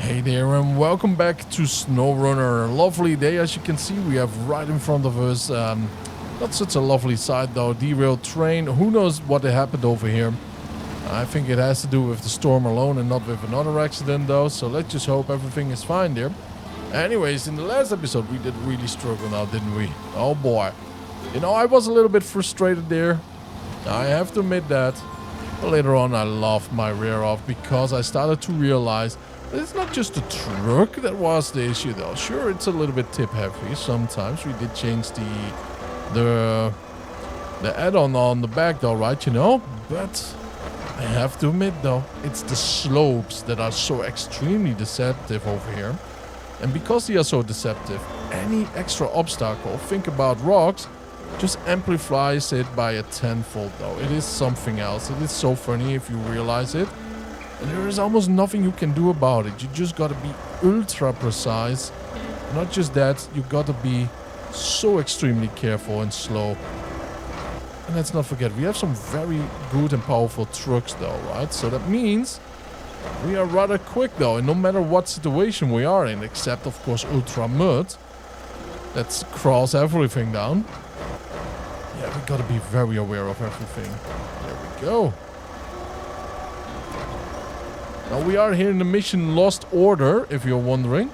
Hey there and welcome back to SnowRunner. Lovely day, as you can see. We have right in front of us, not such a lovely sight though, derailed train. Who knows what happened over here. I think it has to do with the storm alone and not with another accident though. So let's just hope everything is fine there. Anyways, in the last episode we did really struggle now, didn't we? Oh boy. You know, I was a little bit frustrated there. I have to admit that. But later on I laughed my rear off because I started to realize it's not just the truck that was the issue though. Sure, it's a little bit tip heavy sometimes. We did change the add-on on the back though, right? You know? But I have to admit though, it's the slopes that are so extremely deceptive over here. And because they are so deceptive, any extra obstacle, think about rocks, just amplifies it by a tenfold though. It is something else. It is so funny if you realize it. And there is almost nothing you can do about it. You just gotta be ultra precise. Not just that, you gotta be so extremely careful and slow. And let's not forget, we have some very good and powerful trucks though, right? So that means we are rather quick though, and no matter what situation we are in, except of course ultra mud, that crawls everything down. Yeah, we gotta be very aware of everything. There we go. Now we are here in the mission Lost Order, if you're wondering.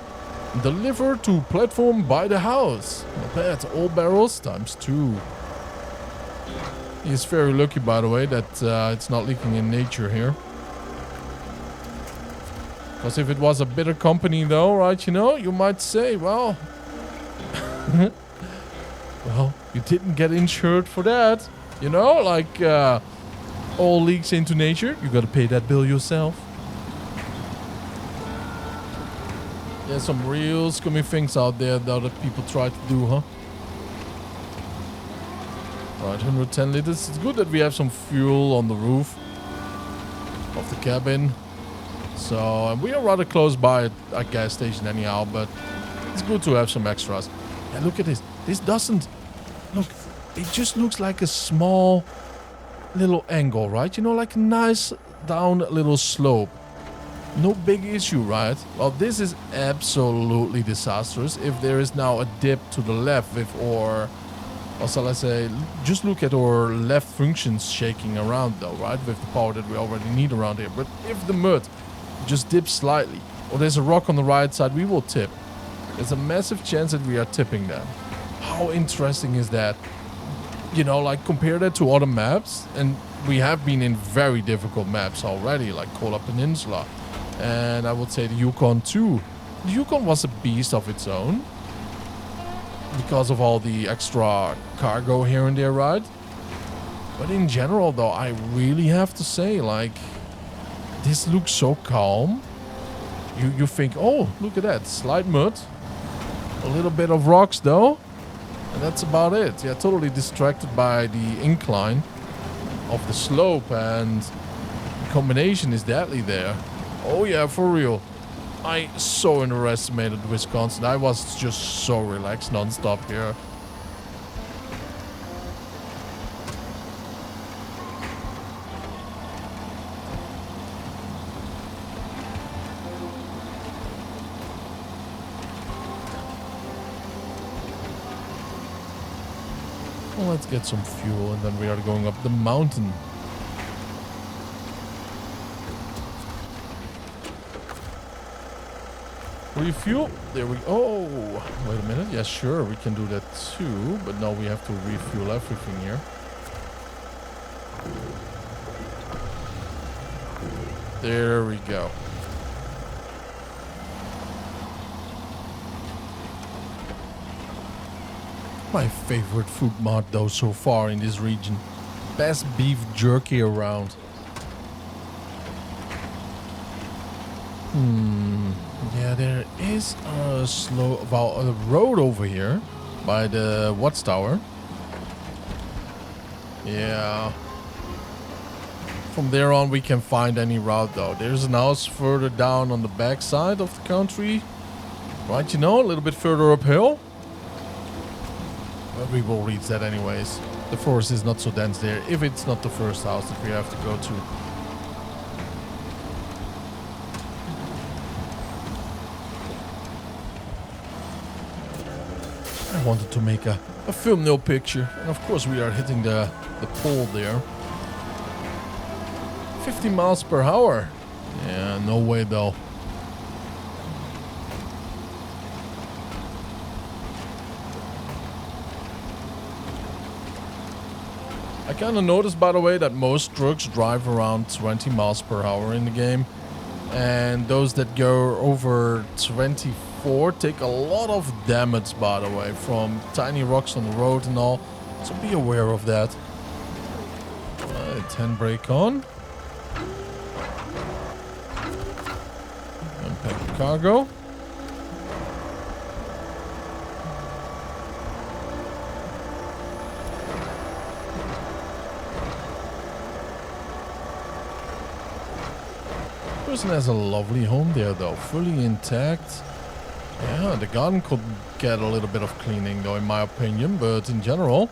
Deliver to platform by the house. Not bad. All barrels times 2. He is very lucky, by the way, that it's not leaking in nature here. Because if it was a bitter company though, right, you know, you might say, well... well, you didn't get insured for that. You know, like all leaks into nature, you gotta pay that bill yourself. Yeah, some real scummy things out there though that people try to do, huh? Right, 110 liters. It's good that we have some fuel on the roof of the cabin. So, we are rather close by a gas station anyhow, but it's good to have some extras. And look at this. This doesn't... Look, it just looks like a small little angle, right? You know, like a nice down little slope. No big issue, right? Well, this is absolutely disastrous if there is now a dip to the left with, or shall I say, just look at our left functions shaking around though, right? With the power that we already need around here. But if the mud just dips slightly, or there's a rock on the right side, we will tip. There's a massive chance that we are tipping then. How interesting is that? You know, like compare that to other maps, and we have been in very difficult maps already, like Kola Peninsula. And I would say the Yukon too. The Yukon was a beast of its own. Because of all the extra cargo here and there, right? But in general though, I really have to say, like, this looks so calm. You think, oh, look at that. Slight mud. A little bit of rocks though. And that's about it. Yeah, totally distracted by the incline of the slope. And the combination is deadly there. Oh yeah, for real. I so underestimated Wisconsin. I was just so relaxed non-stop here. Well, let's get some fuel and then we are going up the mountain. Refuel. There we go. Oh, wait a minute. Yeah, sure. We can do that too. But now we have to refuel everything here. There we go. My favorite food mart though so far in this region. Best beef jerky around. Yeah, there is a road over here by the watchtower. Yeah. From there on we can find any route though. There's an house further down on the back side of the country. Right, you know, a little bit further uphill. But we will reach that anyways. The forest is not so dense there if it's not the first house that we have to go to. I wanted to make a thumbnail picture. And of course we are hitting the pole there. 50 miles per hour. Yeah, no way though. I kind of noticed, by the way, that most trucks drive around 20 miles per hour in the game. And those that go over 24 take a lot of damage, by the way, from tiny rocks on the road and all. So be aware of that. 10 brake on. Unpack the cargo. Person has a lovely home there though, fully intact. Yeah, the garden could get a little bit of cleaning though, in my opinion, but in general,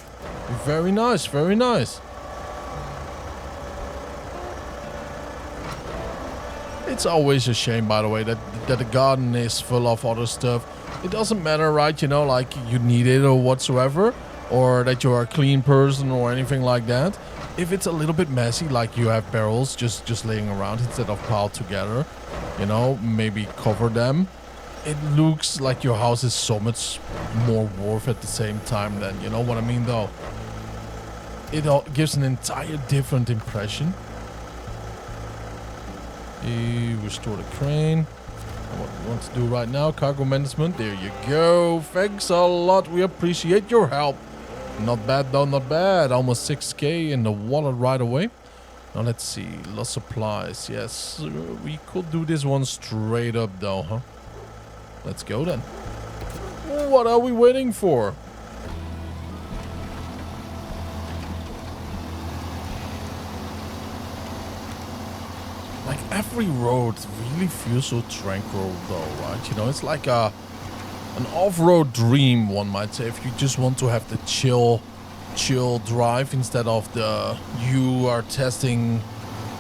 very nice, very nice. It's always a shame, by the way, that the garden is full of other stuff. It doesn't matter, right? You know, like you need it or whatsoever, or that you're a clean person or anything like that. If it's a little bit messy, like you have barrels just laying around instead of piled together, you know, maybe cover them. It looks like your house is so much more worth at the same time then, you know what I mean though? It all gives an entire different impression. You restore the crane. What we want to do right now, cargo management. There you go. Thanks a lot. We appreciate your help. Not bad though, not bad. Almost 6k in the wallet right away. Now let's see. Lost supplies. Yes, we could do this one straight up though, huh? Let's go then. What are we waiting for? Like every road really feels so tranquil though, right? You know, it's like an off-road dream, one might say, if you just want to have the chill drive instead of the you are testing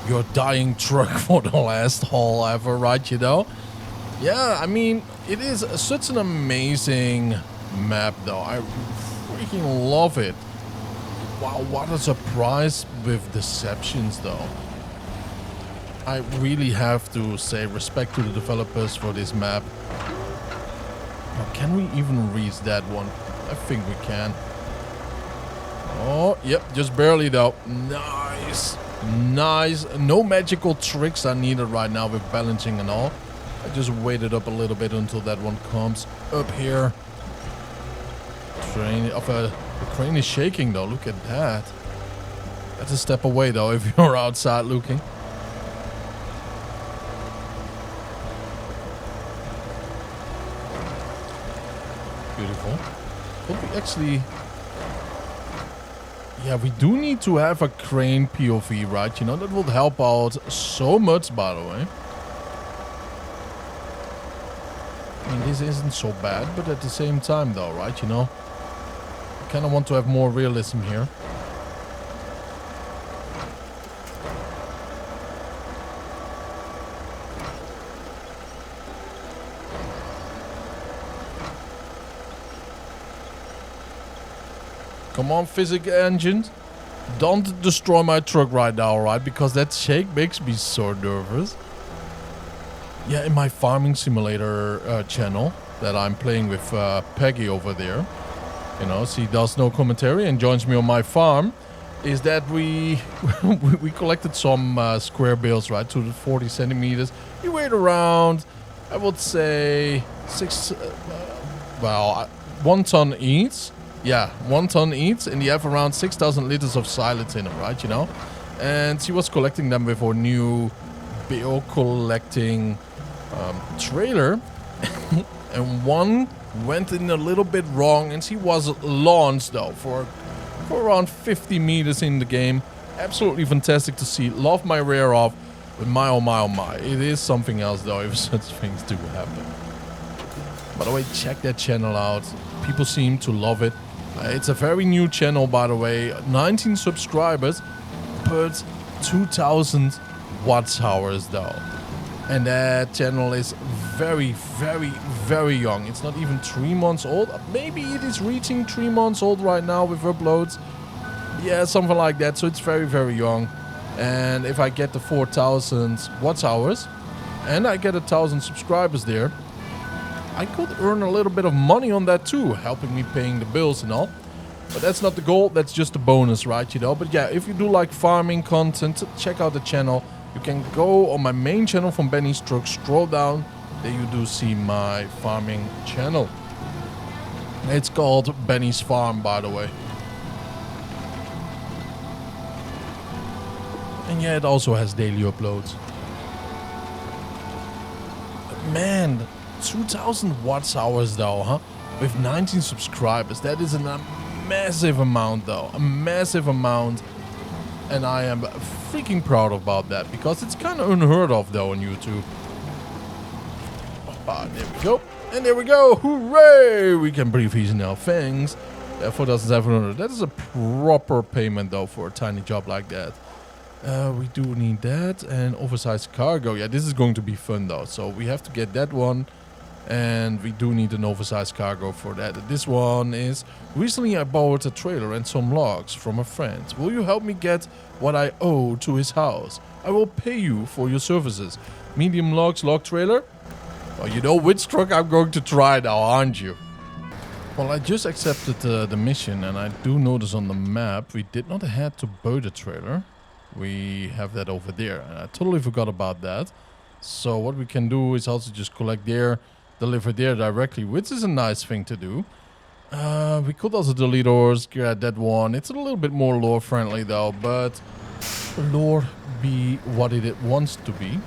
your dying truck for the last haul ever, right? You know? Yeah, I mean, it is such an amazing map though. I freaking love it. Wow, what a surprise with deceptions though. I really have to say respect to the developers for this map. Now, can we even reach that one? I think we can. Oh, yep, just barely though. Nice. Nice. No magical tricks are needed right now with balancing and all. I just waited up a little bit until that one comes up here. The crane is shaking though. Look at that. That's a step away though if you're outside looking. Beautiful. Could we actually... Yeah, we do need to have a crane POV, right? You know, that would help out so much, by the way. I mean, this isn't so bad, but at the same time, though, right? You know, I kind of want to have more realism here. Come on, physics engines. Don't destroy my truck right now, right? Because that shake makes me so nervous. Yeah, in my farming simulator channel that I'm playing with Peggy over there. You know, she does no commentary and joins me on my farm. Is that we collected some square bales, right? To the 40 centimeters. You weighed around, I would say, 1 ton each. Yeah, 1 ton each, and you have around 6,000 liters of silage in them, right? You know, and she was collecting them with her new bale collecting trailer, and one went in a little bit wrong, and she was launched though for around 50 meters in the game. Absolutely fantastic to see. Love my rear off, but my oh my oh my, it is something else though if such things do happen. By the way, check that channel out. People seem to love it. It's a very new channel, by the way. 19 subscribers, but 2,000 watch hours though. And that channel is very, very, very young. It's not even 3 months old. Maybe it is reaching 3 months old right now with uploads. Yeah, something like that. So it's very, very young. And if I get the 4,000 watch hours and I get 1,000 subscribers there, I could earn a little bit of money on that too, helping me paying the bills and all. But that's not the goal. That's just a bonus, right? You know. But yeah, if you do like farming content, check out the channel. You can go on my main channel from Benny's Truck, scroll down, there you do see my farming channel. It's called Benny's Farm, by the way. And yeah, it also has daily uploads. But man, 2,000 watch hours though, huh? With 19 subscribers, that is a massive amount though, a massive amount. And I am freaking proud about that, because it's kind of unheard of though on YouTube. There we go. And there we go. Hooray! We can breathe easy now. Thanks. 4,700. That is a proper payment though for a tiny job like that. We do need that. And oversized cargo. Yeah, this is going to be fun though. So we have to get that one. And we do need an oversized cargo for that. This one is, recently I borrowed a trailer and some logs from a friend. Will you help me get what I owe to his house? I will pay you for your services. Medium logs, log trailer? Well, you know which truck I'm going to try now, aren't you? Well, I just accepted the mission, and I do notice on the map we did not head to Padera trailer. We have that over there, and I totally forgot about that. So what we can do is also just collect there, deliver there directly, which is a nice thing to do. We could also delete ours, get that one. It's a little bit more lore friendly though, but lore be what it wants to be.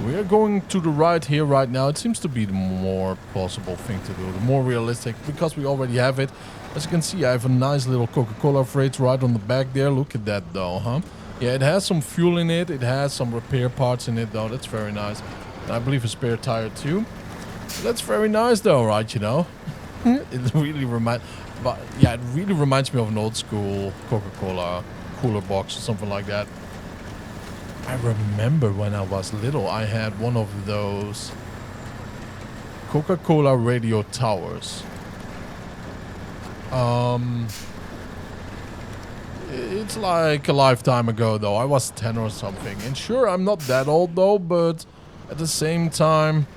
We are going to the right here right now. It seems to be the more plausible thing to do, the more realistic, because we already have it. As you can see, I have a nice little Coca-Cola freight right on the back there. Look at that though, huh? Yeah, it has some fuel in it. It has some repair parts in it though. That's very nice. And I believe a spare tire too. That's very nice though, right? You know, it really reminds me of an old school Coca-Cola cooler box or something like that. I remember when I was little, I had one of those Coca-Cola radio towers. It's like a lifetime ago though. I was 10 or something. And sure, I'm not that old though, but at the same time,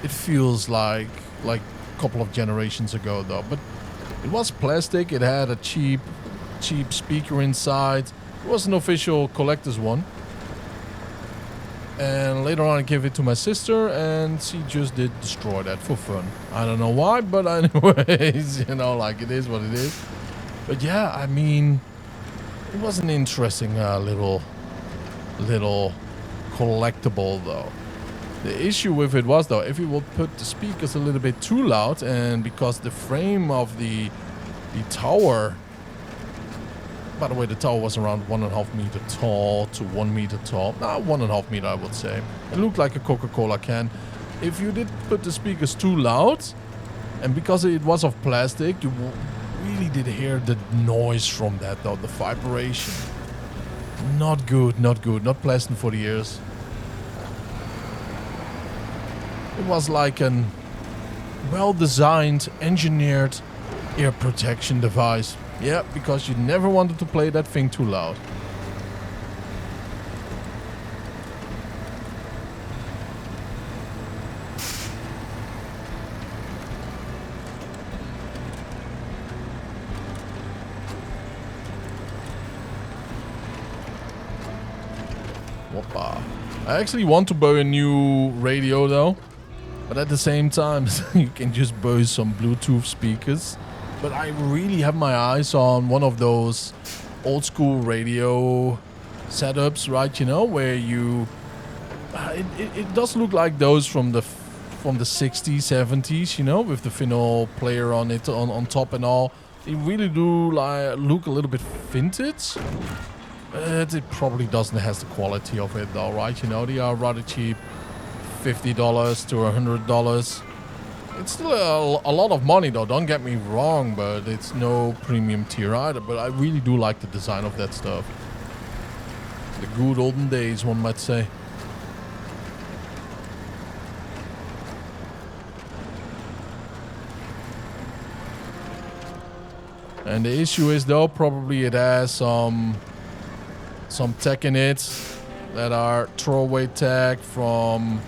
it feels like a couple of generations ago though. But it was plastic. It had a cheap speaker inside. It was an official collector's one. And later on I gave it to my sister, and she just did destroy that for fun. I don't know why, but anyways, you know, like, it is what it is. But yeah, I mean, it was an interesting little collectible though. The issue with it was though, if you would put the speakers a little bit too loud, and because the frame of the tower, by the way, the tower was around 1.5 meter tall to 1 meter tall. Nah, 1.5 meter, I would say. It looked like a Coca-Cola can. If you did put the speakers too loud, and because it was of plastic, you really did hear the noise from that though, the vibration. Not good, not good, not pleasant for the ears. It was like an well-designed, engineered ear protection device. Yeah, because you never wanted to play that thing too loud. Whoppa. I actually want to buy a new radio though. But at the same time, you can just buy some Bluetooth speakers. But I really have my eyes on one of those old school radio setups, right? You know, where you... It does look like those from the 60s, 70s, you know, with the vinyl player on it on top and all. They really do look a little bit vintage. But it probably doesn't have the quality of it though, right? You know, they are rather cheap. $50 to $100. It's still a lot of money though, don't get me wrong, but it's no premium tier either. But I really do like the design of that stuff. The good olden days, one might say. And the issue is though, probably it has some tech in it that are throwaway tech from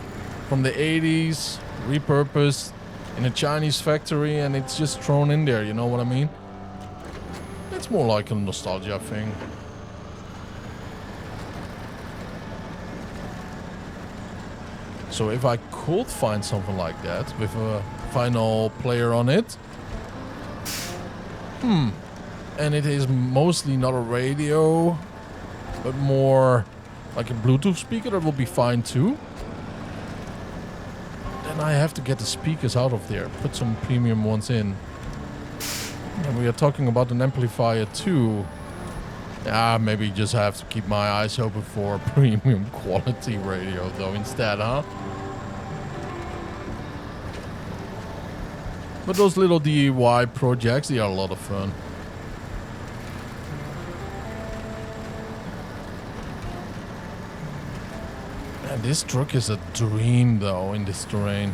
the 80s, repurposed in a Chinese factory, and it's just thrown in there, you know what I mean? It's more like a nostalgia thing. So if I could find something like that with a final player on it, and it is mostly not a radio, but more like a Bluetooth speaker, that will be fine too. Then I have to get the speakers out of there, put some premium ones in. And we are talking about an amplifier too. Yeah, maybe just have to keep my eyes open for a premium quality radio though instead, huh? But those little DIY projects, they are a lot of fun. And this truck is a dream though in this terrain.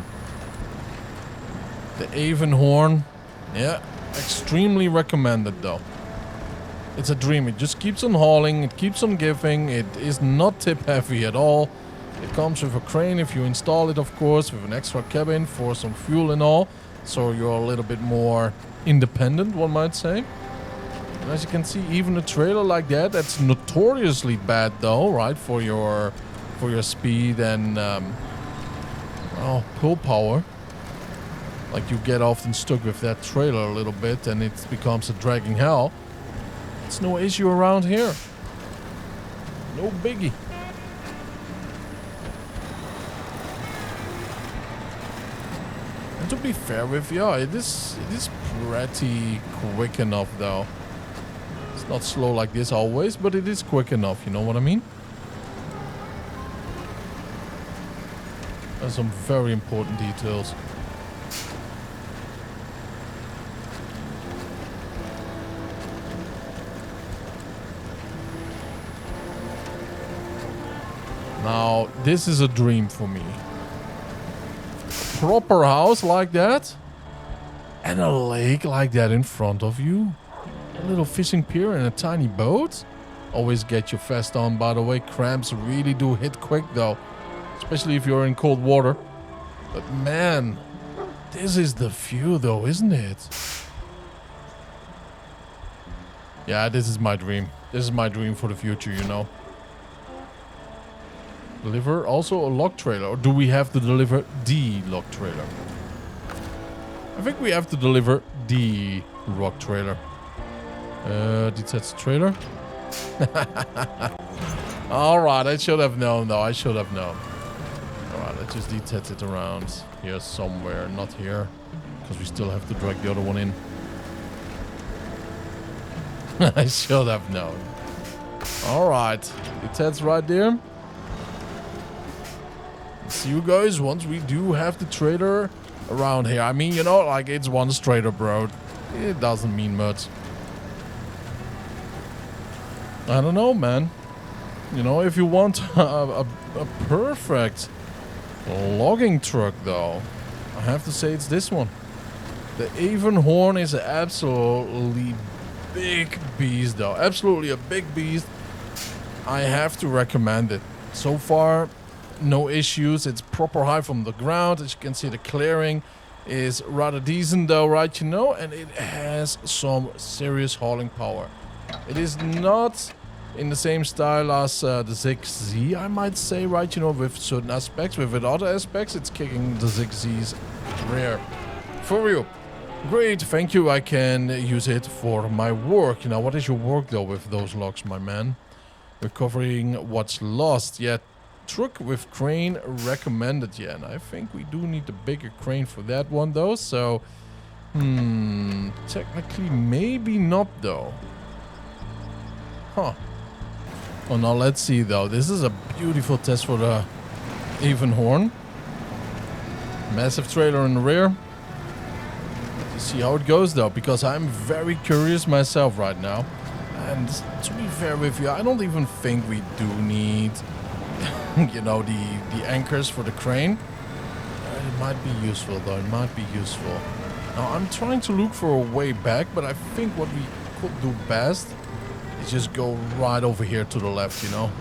The Avenhorn, yeah, extremely recommended though. It's a dream. It just keeps on hauling, it keeps on giving, it is not tip heavy at all. It comes with a crane if you install it, of course, with an extra cabin for some fuel and all. So you're a little bit more independent, one might say. And as you can see, even a trailer like that, that's notoriously bad though, right? For your speed and well, pull power. Like you get often stuck with that trailer a little bit and it becomes a dragging hell. It's no issue around here. No biggie. And to be fair with you, it is pretty quick enough though. It's not slow like this always, but it is quick enough, you know what I mean? There's some very important details. Now, this is a dream for me. Proper house like that. And a lake like that in front of you. A little fishing pier and a tiny boat. Always get your vest on, by the way. Cramps really do hit quick though. Especially if you're in cold water. But man, this is the view though, isn't it? Yeah, this is my dream. This is my dream for the future, you know. Deliver also a log trailer. Or do we have to deliver the log trailer? I think we have to deliver the rock trailer. Detach trailer. Alright, I should have known though. I should have known. Alright, let's just detach it around here somewhere. Not here. Because we still have to drag the other one in. I should have known. Alright. Detach right there. See you guys once we do have the trailer around here. I mean, you know, like it's one straight up road. It doesn't mean much. I don't know, man. You know, if you want a perfect logging truck, though, I have to say it's this one. The Avenhorn is an absolutely big beast, though. Absolutely a big beast. I have to recommend it. So far, no issues. It's proper high from the ground. As you can see, the clearing is rather decent, though, right? You know, and it has some serious hauling power. It is not in the same style as the ZigZ, I might say, right? You know, with certain aspects. With other aspects, it's kicking the ZigZ's rear. For you. Great, thank you. I can use it for my work. You know, what is your work, though, with those logs, my man? Recovering what's lost. Yeah, truck with crane recommended. Yeah, and I think we do need a bigger crane for that one, though. So, technically, maybe not, though. Huh. Oh, now let's see, though. This is a beautiful test for the Avenhorn. Massive trailer in the rear. Let's see how it goes, though, because I'm very curious myself right now. And to be fair with you, I don't even think we do need, you know, the anchors for the crane. It might be useful, though. It might be useful. Now I'm trying to look for a way back, but I think what we could do best is just go right over here to the left, you know.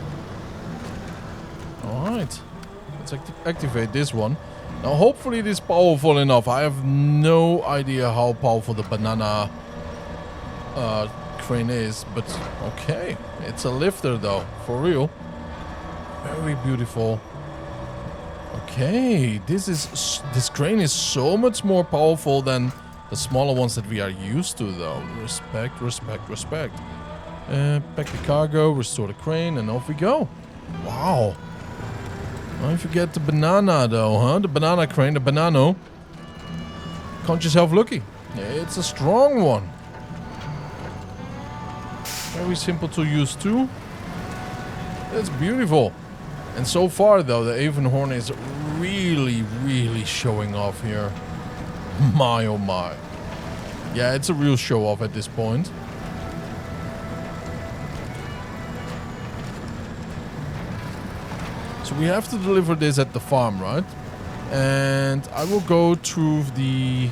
Alright. Let's activate this one. Now hopefully it is powerful enough. I have no idea how powerful the banana crane is, but okay. It's a lifter though, for real. Very beautiful. Okay, this crane is so much more powerful than the smaller ones that we are used to though. Respect, respect, respect. Pack the cargo, restore the crane, and off we go. Wow. Don't forget the banana though, huh? The banana crane, the banano. Count yourself lucky. It's a strong one. Very simple to use too. It's beautiful. And so far though, the Avenhorn is really, really showing off here. My oh my. Yeah, it's a real show off at this point. So we have to deliver this at the farm, right? And I will go to the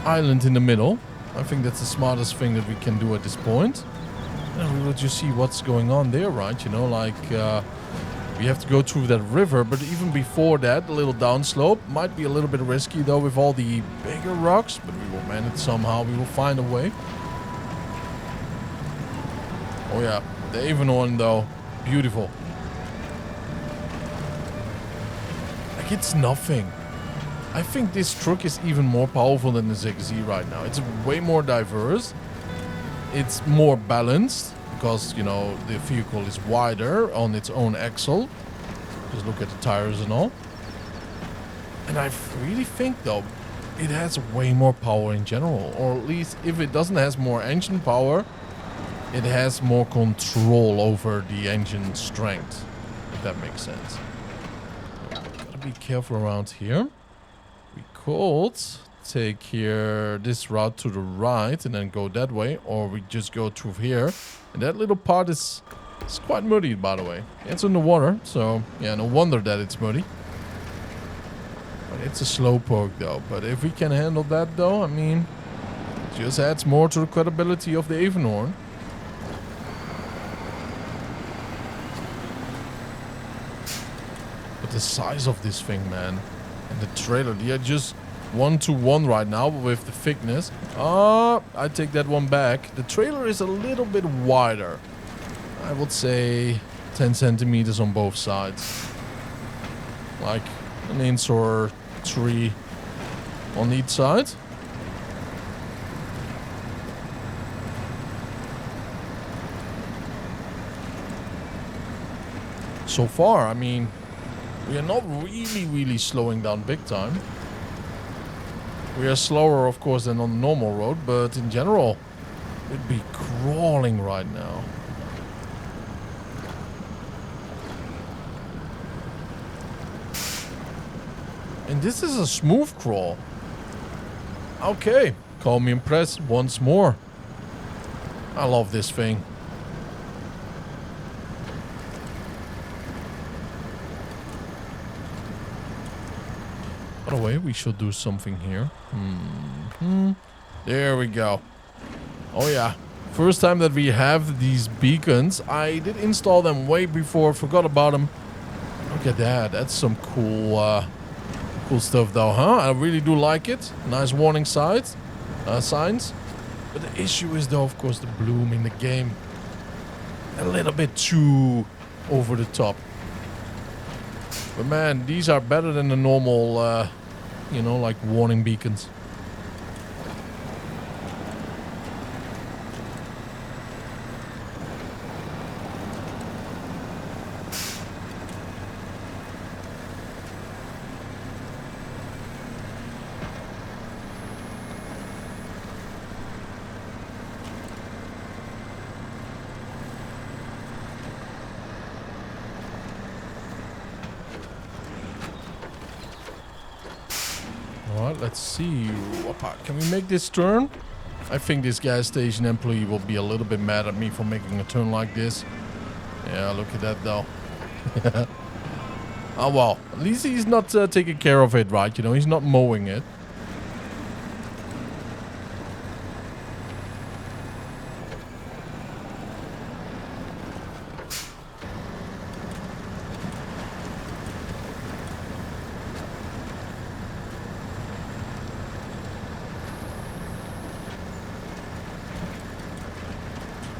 island in the middle. I think that's the smartest thing that we can do at this point. And we will just see what's going on there, right? You know, like we have to go through that river, but even before that, the little downslope might be a little bit risky though with all the bigger rocks, but we will manage somehow. We will find a way. Oh yeah, the Avenhorn though, beautiful. Like it's nothing. I think this truck is even more powerful than the ZZ right now. It's way more diverse. It's more balanced because, you know, the vehicle is wider on its own axle. Just look at the tires and all. And I really think, though, it has way more power in general. Or at least if it doesn't have more engine power, it has more control over the engine strength. If that makes sense. Gotta be careful around here. We could take here this route to the right and then go that way, or we just go through here. And that little part is quite muddy, by the way. It's in the water, so yeah, no wonder that it's muddy. But it's a slow poke though. But if we can handle that though, I mean, it just adds more to the credibility of the Avenhorn. But the size of this thing, man, and the trailer, they are just 1-to-1 right now with the thickness. I take that one back. The trailer is a little bit wider. I would say 10 centimeters on both sides. Like an inch or 3 on each side. So far, I mean, we are not really slowing down big time. We are slower, of course, than on the normal road, but in general, we'd be crawling right now. And this is a smooth crawl. Okay, call me impressed once more. I love this thing. By the way, we should do something here. There we go. Oh yeah. First time that we have these beacons. I did install them way before. Forgot about them. Look at that. That's some cool cool stuff though, huh? I really do like it. Nice warning signs. But the issue is though, of course, the bloom in the game. A little bit too over the top. But man, these are better than the normal, you know, like warning beacons. Alright, let's see. Can we make this turn? I think this gas station employee will be a little bit mad at me for making a turn like this. Yeah, look at that though. Oh well, at least he's not taking care of it, right? You know, he's not mowing it.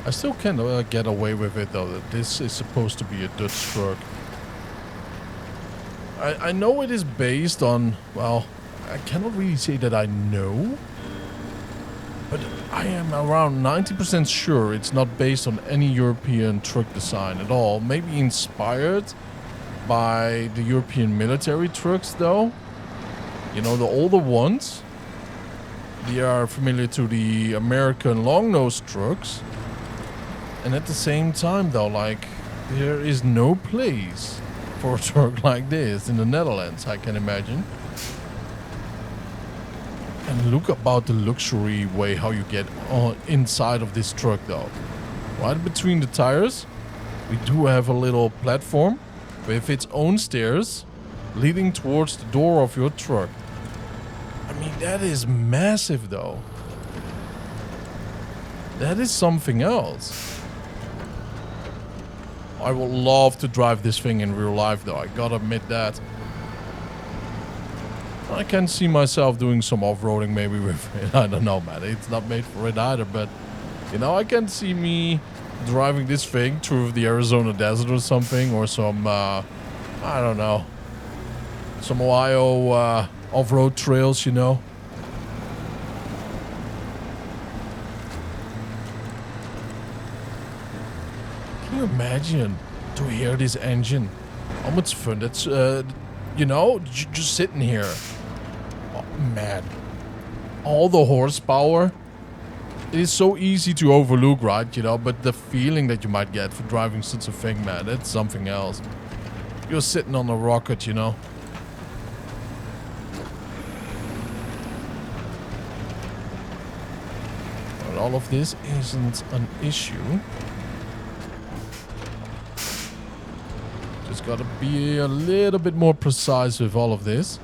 I still can't get away with it though, that this is supposed to be a Dutch truck. I know it is based on, well, I cannot really say that I know, but I am around 90% sure it's not based on any European truck design at all. Maybe inspired by the European military trucks though. You know, the older ones. They are familiar to the American long-nose trucks. And at the same time though, like, there is no place for a truck like this in the Netherlands, I can imagine. And look about the luxury way how you get on inside of this truck though. Right between the tires, we do have a little platform with its own stairs leading towards the door of your truck. I mean, that is massive though. That is something else. I would love to drive this thing in real life though, I gotta admit that. I can see myself doing some off-roading maybe with it. I don't know, man. It's not made for it either, but you know, I can see me driving this thing through the Arizona desert or something, or some, I don't know, some Ohio off-road trails, you know. Can you imagine to hear this engine? How much fun that's, you know, just sitting here. Oh, man. All the horsepower. It is so easy to overlook, right? You know, but the feeling that you might get for driving such a thing, man, that's something else. You're sitting on a rocket, you know. But all of this isn't an issue. Just gotta be a little bit more precise with all of this.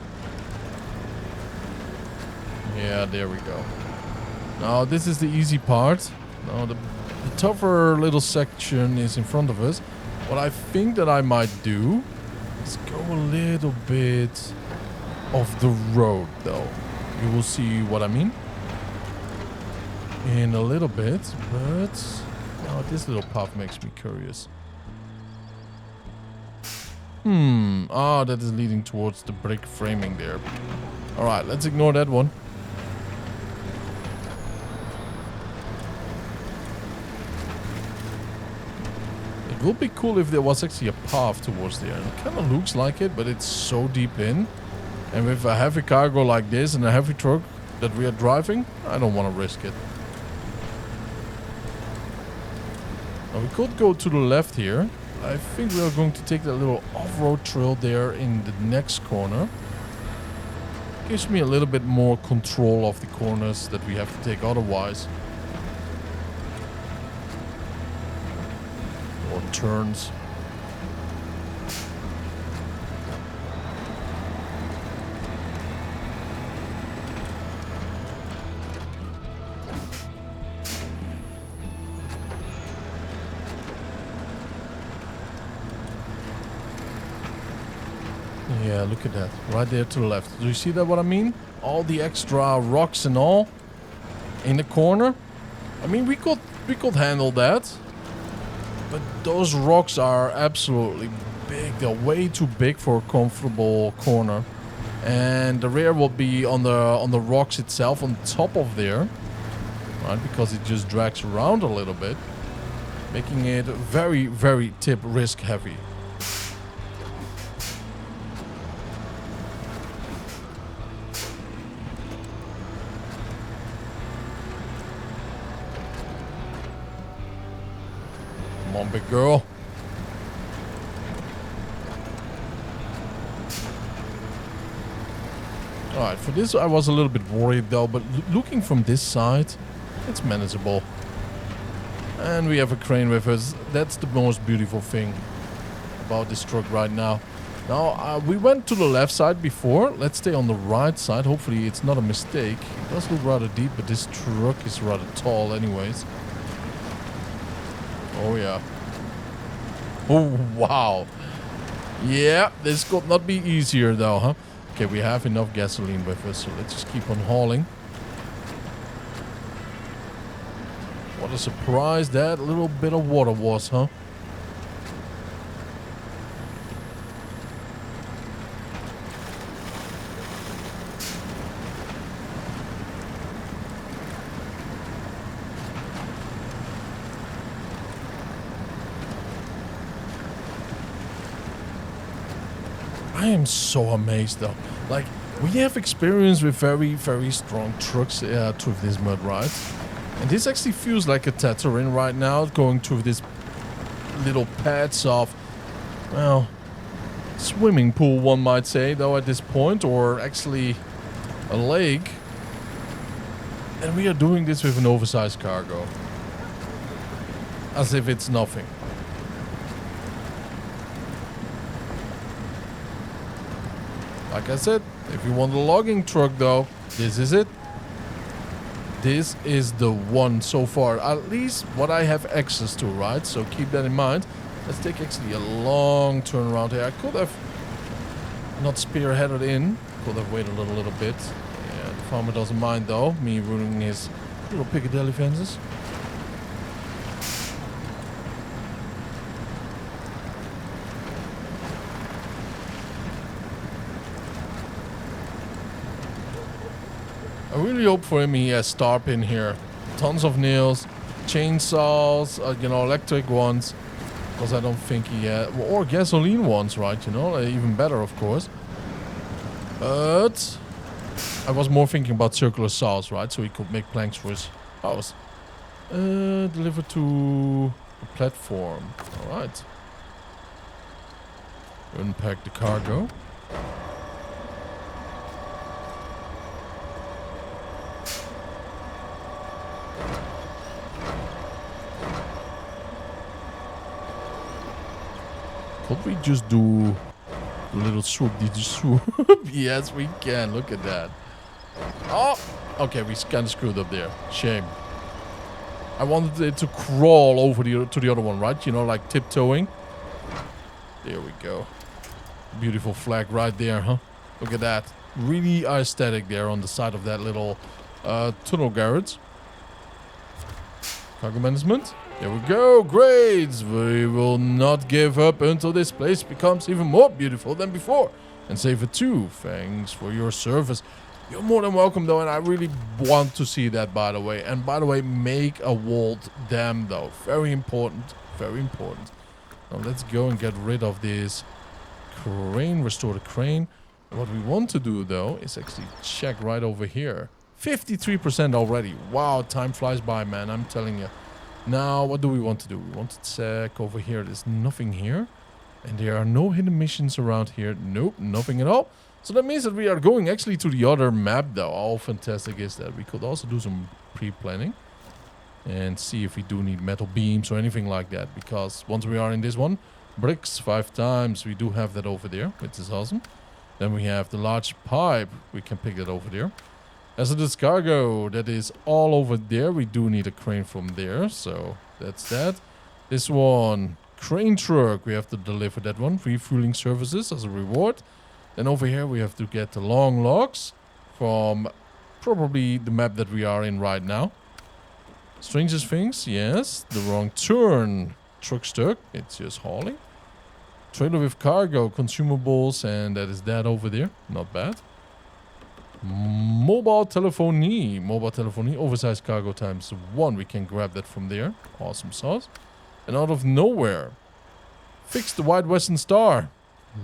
Yeah, there we go. Now this is the easy part. Now the tougher little section is in front of us. What I think that I might do is go a little bit off the road though. You will see what I mean in a little bit, but now this little path makes me curious. That is leading towards the brick framing there. Alright, let's ignore that one. It would be cool if there was actually a path towards there. It kind of looks like it, but it's so deep in. And with a heavy cargo like this and a heavy truck that we are driving, I don't want to risk it. Now we could go to the left here. I think we are going to take that little off-road trail there in the next corner. Gives me a little bit more control of the corners that we have to take otherwise. Or turns. Yeah, look at that. Right there to the left. Do you see that what I mean? All the extra rocks and all in the corner. I mean, we could handle that. But those rocks are absolutely big. They're way too big for a comfortable corner. And the rear will be on the rocks itself on top of there. Right, because it just drags around a little bit. Making it very, very tip risk heavy. Come on, big girl. Alright, for this I was a little bit worried though, but looking from this side, it's manageable. And we have a crane with us. That's the most beautiful thing about this truck right now. Now, we went to the left side before. Let's stay on the right side. Hopefully it's not a mistake. It does look rather deep, but this truck is rather tall anyways. Oh yeah. Oh wow. Yeah, this could not be easier though, huh? Okay, we have enough gasoline with us, so let's just keep on hauling. What What a surprise that little bit of water was, huh? I am so amazed though. Like, we have experience with very, very strong trucks through this mud ride. And this actually feels like a Tatooine right now, going through this little pads of, well, swimming pool, one might say, though, at this point, or actually a lake. And we are doing this with an oversized cargo. As if it's nothing. Like I said, if you want a logging truck, though, this is it. This is the one so far, at least what I have access to, right? So keep that in mind. Let's take actually a long turn around here. I could have not spearheaded in. Could have waited a little bit. Yeah, the farmer doesn't mind, though, me ruining his little Piccadilly fences. I really hope for him he has star pin here. Tons of nails, chainsaws, you know, electric ones. Because I don't think he had... Or gasoline ones, right? You know, even better, of course. But I was more thinking about circular saws, right? So he could make planks for his house. Delivered to the platform. Alright. Unpack the cargo. Could we just do a little swoop? Did you swoop? Yes, we can. Look at that. Oh! Okay, we kind of screwed up there. Shame. I wanted it to crawl over to the other one, right? You know, like tiptoeing. There we go. Beautiful flag right there, huh? Look at that. Really aesthetic there on the side of that little tunnel garage. Cargo management. There we go, great! We will not give up until this place becomes even more beautiful than before. And save it too. Thanks for your service. You're more than welcome though, and I really want to see that, by the way. And by the way, make a walled dam though. Very important, very important. Now let's go and get rid of this crane, restore the crane. What we want to do though is actually check right over here. 53% already. Wow, time flies by, man, I'm telling you. Now, what do we want to do? We want to check over here. There's nothing here. And there are no hidden missions around here. Nope, nothing at all. So that means that we are going actually to the other map, though. How fantastic is that? We could also do some pre-planning. And see if we do need metal beams or anything like that. Because once we are in this one, bricks 5 times. We do have that over there, which is awesome. Then we have the large pipe. We can pick that over there. As it is cargo, that is all over there. We do need a crane from there, so that's that. This one, crane truck, we have to deliver that one. Refueling services as a reward. Then over here we have to get the long logs from probably the map that we are in right now. Strangest things, yes. The wrong turn. Truck stuck, it's just hauling. Trailer with cargo, consumables, and that is that over there. Not bad. Mobile telephony, oversized cargo times 1. We can grab that from there. Awesome sauce. And out of nowhere, fix the White Western Star.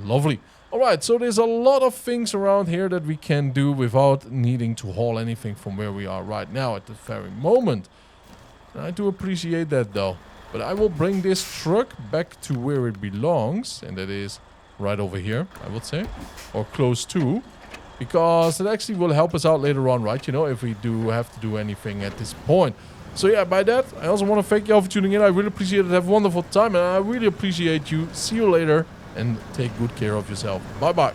Lovely. Alright, so there's a lot of things around here that we can do without needing to haul anything from where we are right now at the very moment. And I do appreciate that though. But I will bring this truck back to where it belongs. And that is right over here, I would say. Or close to. Because it actually will help us out later on, right? You know, if we do have to do anything at this point. So yeah, by that, I also want to thank you all for tuning in. I really appreciate it. Have a wonderful time. And I really appreciate you. See you later. And take good care of yourself. Bye-bye.